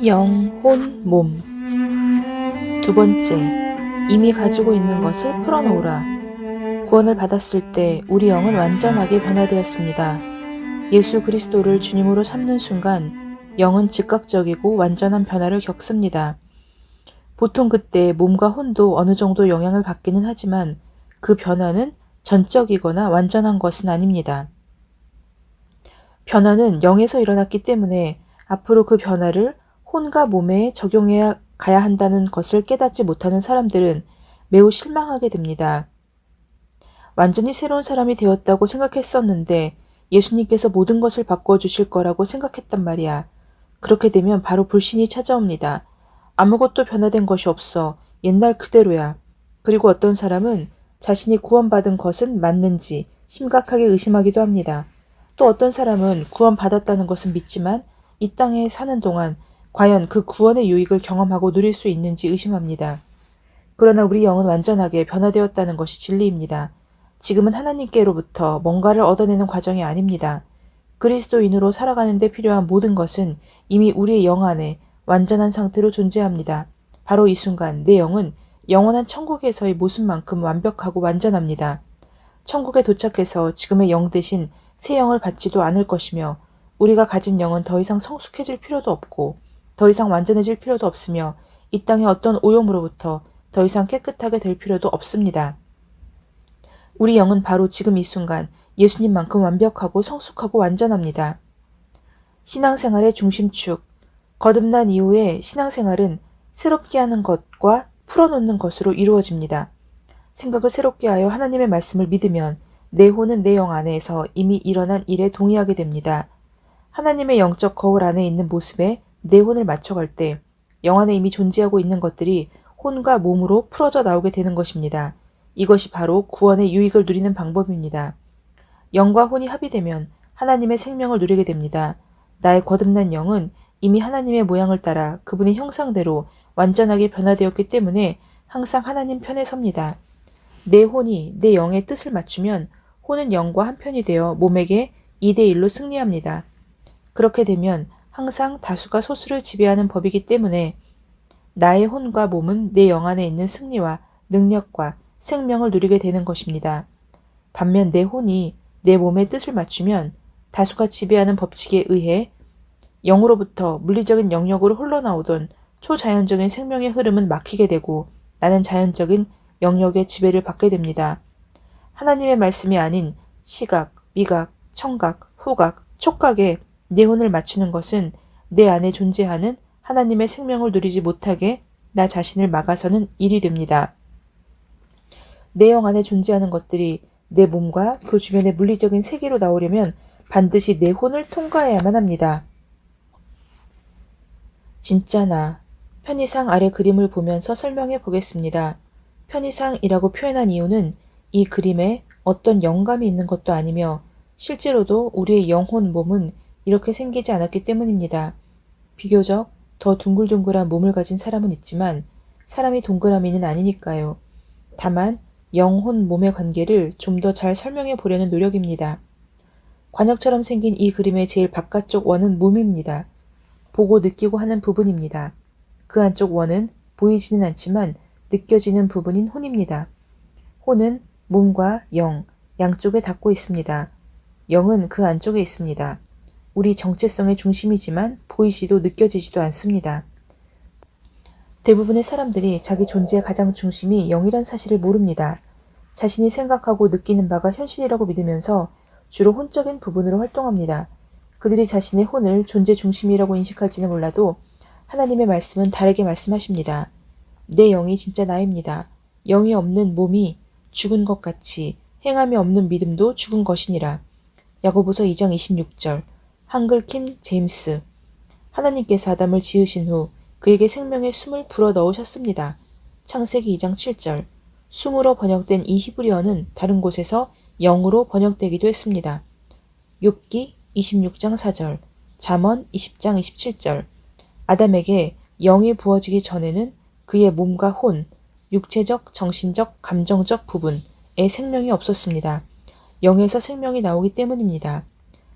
영, 혼, 몸. 두 번째, 이미 가지고 있는 것을 풀어놓으라. 구원을 받았을 때 우리 영은 완전하게 변화되었습니다. 예수 그리스도를 주님으로 삼는 순간 영은 즉각적이고 완전한 변화를 겪습니다. 보통 그때 몸과 혼도 어느 정도 영향을 받기는 하지만 그 변화는 전적이거나 완전한 것은 아닙니다. 변화는 영에서 일어났기 때문에 앞으로 그 변화를 혼과 몸에 적용해 가야 한다는 것을 깨닫지 못하는 사람들은 매우 실망하게 됩니다. 완전히 새로운 사람이 되었다고 생각했었는데 예수님께서 모든 것을 바꿔주실 거라고 생각했단 말이야. 그렇게 되면 바로 불신이 찾아옵니다. 아무것도 변화된 것이 없어. 옛날 그대로야. 그리고 어떤 사람은 자신이 구원받은 것은 맞는지 심각하게 의심하기도 합니다. 또 어떤 사람은 구원받았다는 것은 믿지만 이 땅에 사는 동안 과연 그 구원의 유익을 경험하고 누릴 수 있는지 의심합니다. 그러나 우리 영은 완전하게 변화되었다는 것이 진리입니다. 지금은 하나님께로부터 뭔가를 얻어내는 과정이 아닙니다. 그리스도인으로 살아가는 데 필요한 모든 것은 이미 우리의 영 안에 완전한 상태로 존재합니다. 바로 이 순간 내 영은 영원한 천국에서의 모습만큼 완벽하고 완전합니다. 천국에 도착해서 지금의 영 대신 새 영을 받지도 않을 것이며 우리가 가진 영은 더 이상 성숙해질 필요도 없고 더 이상 완전해질 필요도 없으며 이 땅의 어떤 오염으로부터 더 이상 깨끗하게 될 필요도 없습니다. 우리 영은 바로 지금 이 순간 예수님만큼 완벽하고 성숙하고 완전합니다. 신앙생활의 중심축. 거듭난 이후에 신앙생활은 새롭게 하는 것과 풀어놓는 것으로 이루어집니다. 생각을 새롭게 하여 하나님의 말씀을 믿으면 내 혼은 내 영 안에서 이미 일어난 일에 동의하게 됩니다. 하나님의 영적 거울 안에 있는 모습에 내 혼을 맞춰갈 때 영 안에 이미 존재하고 있는 것들이 혼과 몸으로 풀어져 나오게 되는 것입니다. 이것이 바로 구원의 유익을 누리는 방법입니다. 영과 혼이 합이되면 하나님의 생명을 누리게 됩니다. 나의 거듭난 영은 이미 하나님의 모양을 따라 그분의 형상대로 완전하게 변화되었기 때문에 항상 하나님 편에 섭니다. 내 혼이 내 영의 뜻을 맞추면 혼은 영과 한편이 되어 몸에게 2대1로 승리합니다. 그렇게 되면 항상 다수가 소수를 지배하는 법이기 때문에 나의 혼과 몸은 내 영 안에 있는 승리와 능력과 생명을 누리게 되는 것입니다. 반면 내 혼이 내 몸의 뜻을 맞추면 다수가 지배하는 법칙에 의해 영으로부터 물리적인 영역으로 흘러나오던 초자연적인 생명의 흐름은 막히게 되고 나는 자연적인 영역의 지배를 받게 됩니다. 하나님의 말씀이 아닌 시각, 미각, 청각, 후각, 촉각에 내 혼을 맞추는 것은 내 안에 존재하는 하나님의 생명을 누리지 못하게 나 자신을 막아서는 일이 됩니다. 내 영 안에 존재하는 것들이 내 몸과 그 주변의 물리적인 세계로 나오려면 반드시 내 혼을 통과해야만 합니다. 진짜 나. 편의상 아래 그림을 보면서 설명해 보겠습니다. 편의상이라고 표현한 이유는 이 그림에 어떤 영감이 있는 것도 아니며 실제로도 우리의 영혼 몸은 이렇게 생기지 않았기 때문입니다. 비교적 더 둥글둥글한 몸을 가진 사람은 있지만 사람이 동그라미는 아니니까요. 다만 영혼 몸의 관계를 좀 더 잘 설명해 보려는 노력입니다. 관역처럼 생긴 이 그림의 제일 바깥쪽 원은 몸입니다. 보고 느끼고 하는 부분입니다. 그 안쪽 원은 보이지는 않지만 느껴지는 부분인 혼입니다. 혼은 몸과 영, 양쪽에 닿고 있습니다. 영은 그 안쪽에 있습니다. 우리 정체성의 중심이지만 보이지도 느껴지지도 않습니다. 대부분의 사람들이 자기 존재의 가장 중심이 영이란 사실을 모릅니다. 자신이 생각하고 느끼는 바가 현실이라고 믿으면서 주로 혼적인 부분으로 활동합니다. 그들이 자신의 혼을 존재 중심이라고 인식할지는 몰라도 하나님의 말씀은 다르게 말씀하십니다. 내 영이 진짜 나입니다. 영이 없는 몸이 죽은 것 같이 행함이 없는 믿음도 죽은 것이니라. 야고보서 2장 26절. 한글 킴 제임스. 하나님께서 아담을 지으신 후 그에게 생명의 숨을 불어 넣으셨습니다. 창세기 2장 7절. 숨으로 번역된 이 히브리어는 다른 곳에서 영으로 번역되기도 했습니다. 욥기 26장 4절. 잠언 20장 27절. 아담에게 영이 부어지기 전에는 그의 몸과 혼, 육체적, 정신적, 감정적 부분에 생명이 없었습니다. 영에서 생명이 나오기 때문입니다.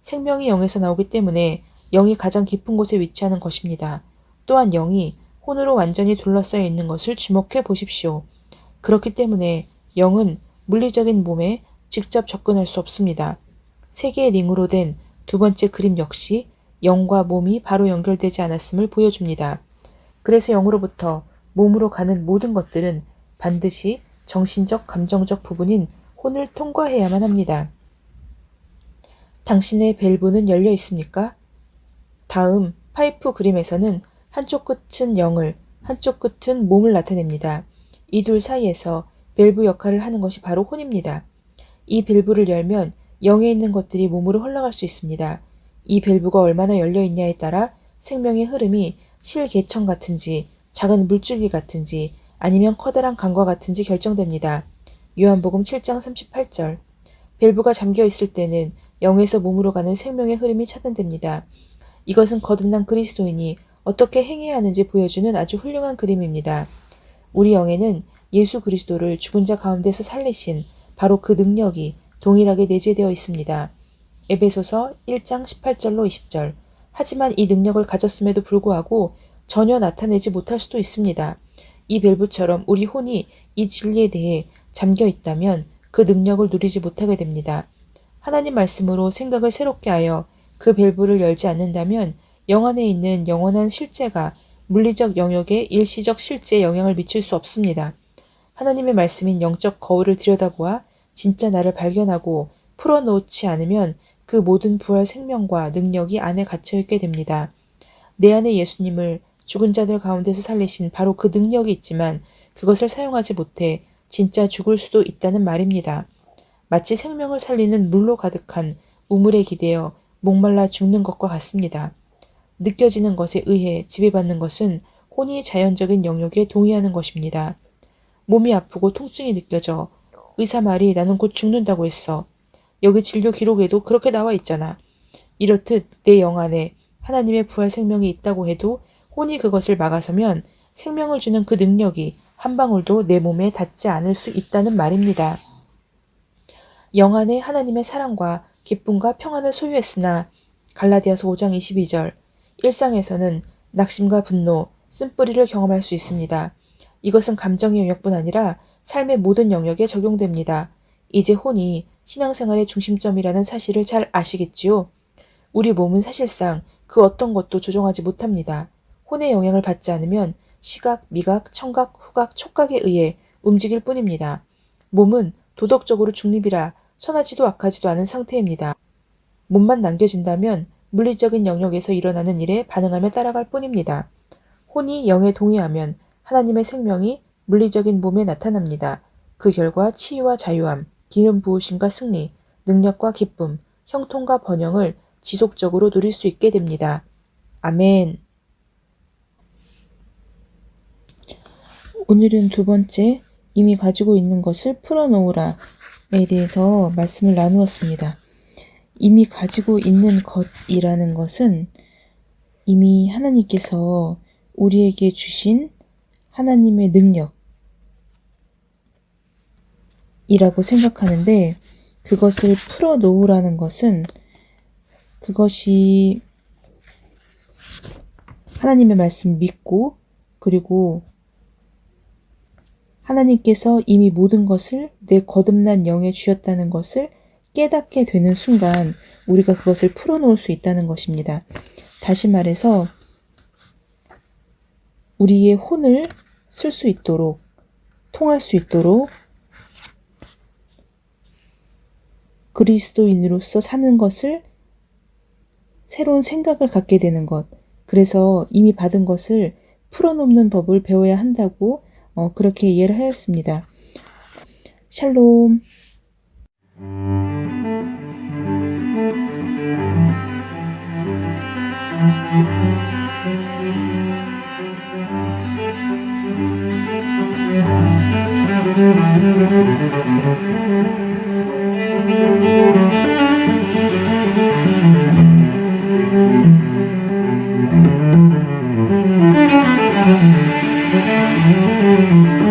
생명이 영에서 나오기 때문에 영이 가장 깊은 곳에 위치하는 것입니다. 또한 영이 혼으로 완전히 둘러싸여 있는 것을 주목해 보십시오. 그렇기 때문에 영은 물리적인 몸에 직접 접근할 수 없습니다. 세 개의 링으로 된 두 번째 그림 역시 영과 몸이 바로 연결되지 않았음을 보여줍니다. 그래서 영으로부터 몸으로 가는 모든 것들은 반드시 정신적, 감정적 부분인 혼을 통과해야만 합니다. 당신의 밸브는 열려 있습니까? 다음 파이프 그림에서는 한쪽 끝은 영을, 한쪽 끝은 몸을 나타냅니다. 이 둘 사이에서 밸브 역할을 하는 것이 바로 혼입니다. 이 밸브를 열면 영에 있는 것들이 몸으로 흘러갈 수 있습니다. 이 밸브가 얼마나 열려 있냐에 따라 생명의 흐름이 실개천 같은지, 작은 물줄기 같은지, 아니면 커다란 강과 같은지 결정됩니다. 요한복음 7장 38절. 밸브가 잠겨 있을 때는 영에서 몸으로 가는 생명의 흐름이 차단됩니다. 이것은 거듭난 그리스도인이 어떻게 행해야 하는지 보여주는 아주 훌륭한 그림입니다. 우리 영에는 예수 그리스도를 죽은 자 가운데서 살리신 바로 그 능력이 동일하게 내재되어 있습니다. 에베소서 1장 18절로 20절. 하지만 이 능력을 가졌음에도 불구하고 전혀 나타내지 못할 수도 있습니다. 이 밸브처럼 우리 혼이 이 진리에 대해 잠겨 있다면 그 능력을 누리지 못하게 됩니다. 하나님 말씀으로 생각을 새롭게 하여 그 밸브를 열지 않는다면 영 안에 있는 영원한 실제가 물리적 영역에 일시적 실제에 영향을 미칠 수 없습니다. 하나님의 말씀인 영적 거울을 들여다보아 진짜 나를 발견하고 풀어놓지 않으면 그 모든 부활 생명과 능력이 안에 갇혀있게 됩니다. 내 안에 예수님을 죽은 자들 가운데서 살리신 바로 그 능력이 있지만 그것을 사용하지 못해 진짜 죽을 수도 있다는 말입니다. 마치 생명을 살리는 물로 가득한 우물에 기대어 목말라 죽는 것과 같습니다. 느껴지는 것에 의해 지배받는 것은 혼이 자연적인 영역에 동의하는 것입니다. 몸이 아프고 통증이 느껴져 의사 말이 나는 곧 죽는다고 했어. 여기 진료 기록에도 그렇게 나와 있잖아. 이렇듯 내 영 안에 하나님의 부활 생명이 있다고 해도 혼이 그것을 막아서면 생명을 주는 그 능력이 한 방울도 내 몸에 닿지 않을 수 있다는 말입니다. 영 안에 하나님의 사랑과 기쁨과 평안을 소유했으나 갈라디아서 5장 22절. 일상에서는 낙심과 분노, 쓴뿌리를 경험할 수 있습니다. 이것은 감정의 영역뿐 아니라 삶의 모든 영역에 적용됩니다. 이제 혼이 신앙생활의 중심점이라는 사실을 잘 아시겠지요? 우리 몸은 사실상 그 어떤 것도 조종하지 못합니다. 혼의 영향을 받지 않으면 시각, 미각, 청각, 후각, 촉각에 의해 움직일 뿐입니다. 몸은 도덕적으로 중립이라 선하지도 악하지도 않은 상태입니다. 몸만 남겨진다면 물리적인 영역에서 일어나는 일에 반응하며 따라갈 뿐입니다. 혼이 영에 동의하면 하나님의 생명이 물리적인 몸에 나타납니다. 그 결과 치유와 자유함, 기름 부으심과 승리, 능력과 기쁨, 형통과 번영을 지속적으로 누릴 수 있게 됩니다. 아멘. 오늘은 두 번째, 이미 가지고 있는 것을 풀어놓으라에 대해서 말씀을 나누었습니다. 이미 가지고 있는 것이라는 것은 이미 하나님께서 우리에게 주신 하나님의 능력이라고 생각하는데, 그것을 풀어놓으라는 것은 그것이 하나님의 말씀 믿고, 그리고 하나님께서 이미 모든 것을 내 거듭난 영에 주셨다는 것을 깨닫게 되는 순간 우리가 그것을 풀어놓을 수 있다는 것입니다. 다시 말해서 우리의 혼을 쓸 수 있도록, 통할 수 있도록 그리스도인으로서 사는 것을, 새로운 생각을 갖게 되는 것, 그래서 이미 받은 것을 풀어놓는 법을 배워야 한다고 그렇게 이해를 하였습니다. 샬롬.